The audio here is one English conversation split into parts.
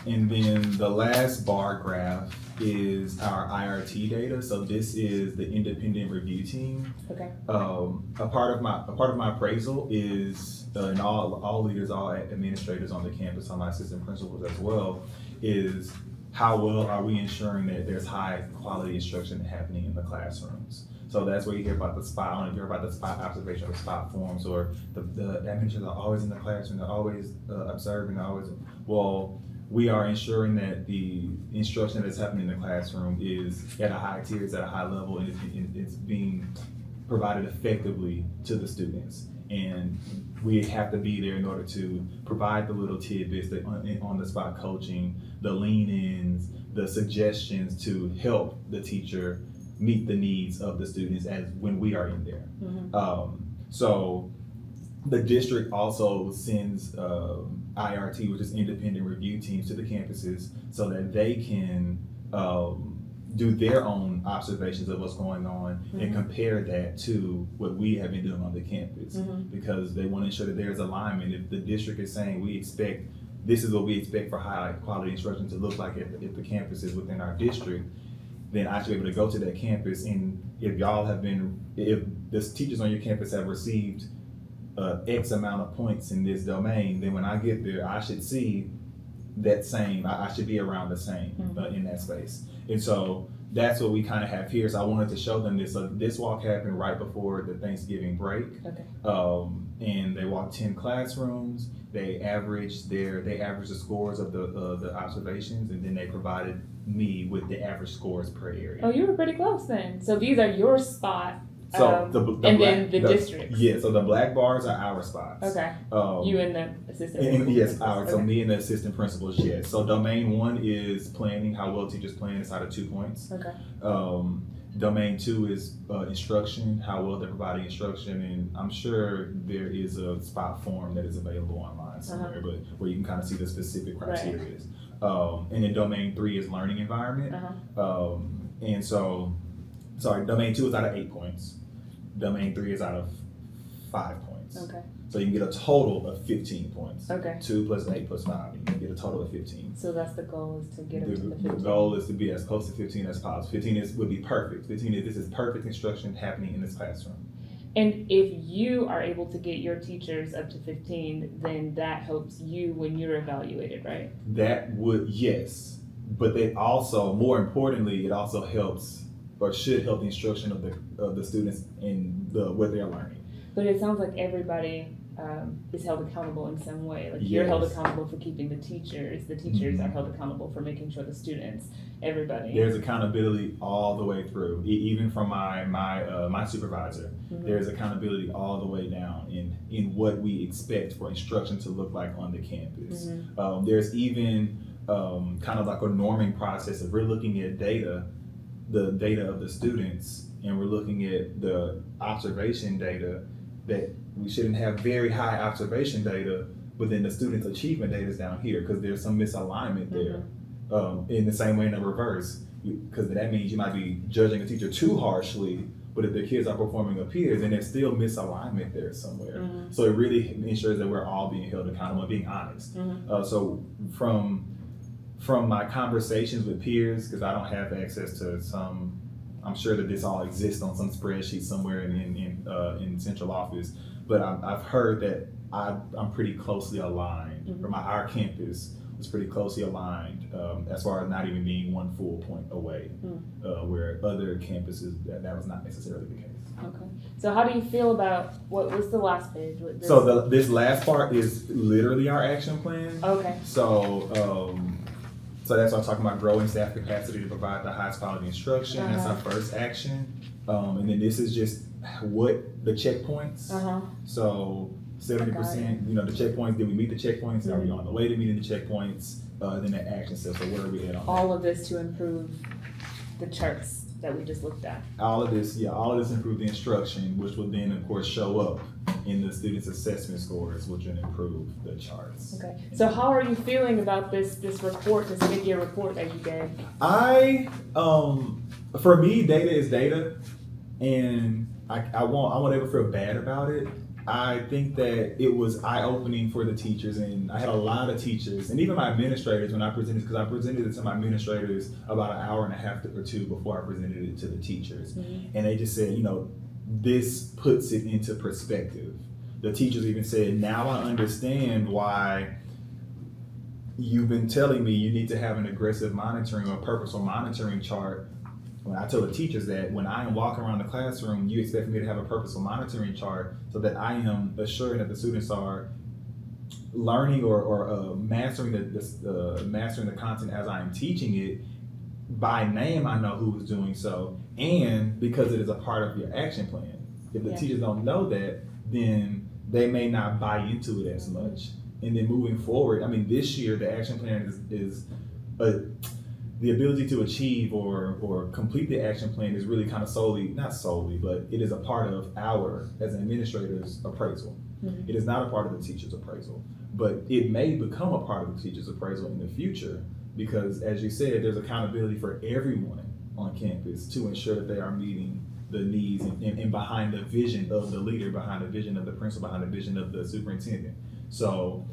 And then the last bar graph is our IRT data. So this is the independent review team. Okay. A part of my appraisal is, and all leaders, all administrators on the campus, all my assistant principals as well, is how well are we ensuring that there's high quality instruction happening in the classrooms. So that's where you hear about the spot. I don't know if you hear about the spot observation or the spot forms, or the administrators are always in the classroom, they're always observing, well, we are ensuring that the instruction that's happening in the classroom is at a high tier, it's at a high level, and it's being provided effectively to the students. And we have to be there in order to provide the little tidbits, the on-the-spot coaching, the lean-ins, the suggestions to help the teacher meet the needs of the students as when we are in there. So the district also sends IRT, which is independent review teams, to the campuses so that they can do their own observations of what's going on and compare that to what we have been doing on the campus, because they want to ensure that there's alignment. If the district is saying this is what we expect for high quality instruction to look like at the campuses within our district, then I should be able to go to that campus, and if the teachers on your campus have received X amount of points in this domain, then when I get there, I should see that same, I should be around the same in that space. And so that's what we kind of have here. So I wanted to show them this. So this walk happened right before the Thanksgiving break. Okay. And they walked 10 classrooms. They averaged the scores of the observations, and then they provided me with the average scores per area. Oh, you were pretty close then. So these are your spot. So then the districts. Yeah, so the black bars are our spots. Okay. You and the assistant principals. Yes, so me and the assistant principals, yes. So domain 1 is planning, how well teachers plan, it's out of 2 points. Okay. Domain 2 is instruction, how well they're providing instruction, and I'm sure there is a spot form that is available online somewhere, but where you can kind of see the specific criteria. Right. And then domain 3 is learning environment. And so, domain 2 is out of 8 points. Domain 3 is out of 5 points. Okay. So you can get a total of 15 points. Okay. 2 plus 8 plus 5. You can get a total of 15. So that's the goal, is to get them to the 15. The goal is to be as close to 15 as possible. 15 would be perfect. 15 is, this is perfect instruction happening in this classroom. And if you are able to get your teachers up to 15, then that helps you when you're evaluated, right? That would, yes. But that also, more importantly, it also helps, or should help, the instruction of the students in what they're learning. But it sounds like everybody is held accountable in some way. Like you're held accountable for keeping the teachers are held accountable for making sure the students, everybody. There's accountability all the way through, even from my supervisor. There's accountability all the way down in what we expect for instruction to look like on the campus. There's even kind of like a norming process. If we're looking at the data of the students, and we're looking at the observation data, that we shouldn't have very high observation data, but then the students' achievement data is down here, because there's some misalignment there. In the same way in the reverse, because that means you might be judging a teacher too harshly, but if the kids are performing up here, then there's still misalignment there somewhere. So it really ensures that we're all being held accountable and being honest. So from my conversations with peers, because I don't have access to some, I'm sure that this all exists on some spreadsheet somewhere in central office, but I've heard that I'm pretty closely aligned, or our campus was pretty closely aligned, as far as not even being 1 full point away, where other campuses, that was not necessarily the case. Okay. So how do you feel about, what's the last page? So this last part is literally our action plan. Okay. So that's why I'm talking about growing staff capacity to provide the highest quality instruction. That's our first action. And then this is just what the checkpoints. So 70%, the checkpoints, did we meet the checkpoints? Are we on the way to meeting the checkpoints? Then the action steps, so where are we at on all of this to improve the charts that we just looked at? All of this improve the instruction, which will then of course show up in the students' assessment scores, which will improve the charts. Okay. So how are you feeling about this report, this mid-year report that you gave? For me, data is data, and I won't ever feel bad about it. I think that it was eye-opening for the teachers, and I had a lot of teachers, and even my administrators when I presented, because I presented it to my administrators about an hour and a half or two before I presented it to the teachers. Mm-hmm. And they just said, you know, this puts it into perspective. The teachers even said, now I understand why you've been telling me you need to have an aggressive monitoring or purposeful monitoring chart. When I tell the teachers that when I am walking around the classroom, you expect me to have a purposeful monitoring chart so that I am assuring that the students are learning or mastering mastering the content as I am teaching it. By name, I know who is doing so, and because it is a part of your action plan. If the teachers don't know that, then they may not buy into it as much. And then moving forward, I mean, this year the action plan is the ability to achieve or complete the action plan is really kind of not solely, but it is a part of our, as an administrator's, appraisal. Mm-hmm. It is not a part of the teacher's appraisal, but it may become a part of the teacher's appraisal in the future because, as you said, there's accountability for everyone on campus to ensure that they are meeting the needs and behind the vision of the leader, behind the vision of the principal, behind the vision of the superintendent. So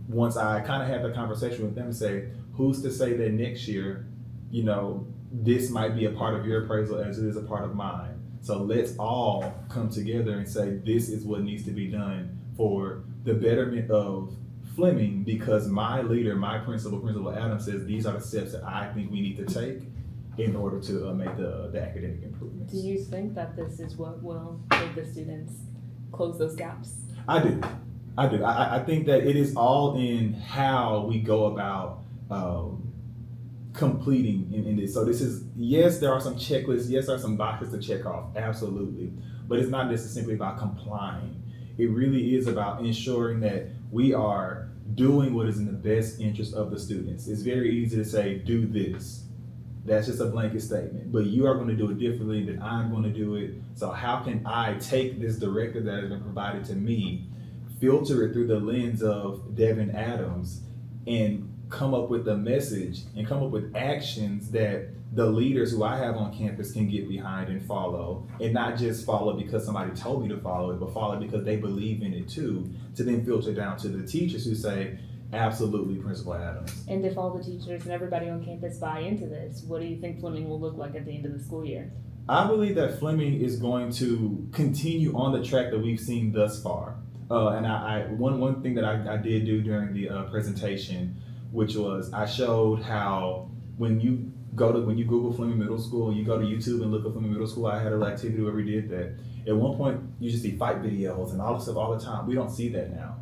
once I kind of had the conversation with them and say, who's to say that next year, you know, this might be a part of your appraisal as it is a part of mine. So let's all come together and say, this is what needs to be done for the betterment of Fleming, because my leader, my Principal Adams, says these are the steps that I think we need to take in order to make the academic improvements. Do you think that this is what will make the students close those gaps? I do. I think that it is all in how we go about completing in this. So this is, yes, there are some checklists, yes, there are some boxes to check off, absolutely. But it's not just simply about complying. It really is about ensuring that we are doing what is in the best interest of the students. It's very easy to say, do this. That's just a blanket statement, but you are going to do it differently than I'm going to do it. So how can I take this directive that has been provided to me, filter it through the lens of Devin Adams, and come up with a message and come up with actions that the leaders who I have on campus can get behind and follow, and not just follow because somebody told me to follow it, but follow because they believe in it too, to then filter down to the teachers who say, absolutely, Principal Adams. And if all the teachers and everybody on campus buy into this, what do you think Fleming will look like at the end of the school year? I believe that Fleming is going to continue on the track that we've seen thus far. And one thing that I did do during the presentation, which was I showed how when you Google Fleming Middle School and you go to YouTube and look up Fleming Middle School, I had an activity where we did that. At one point, you just see fight videos and all this stuff all the time. We don't see that now.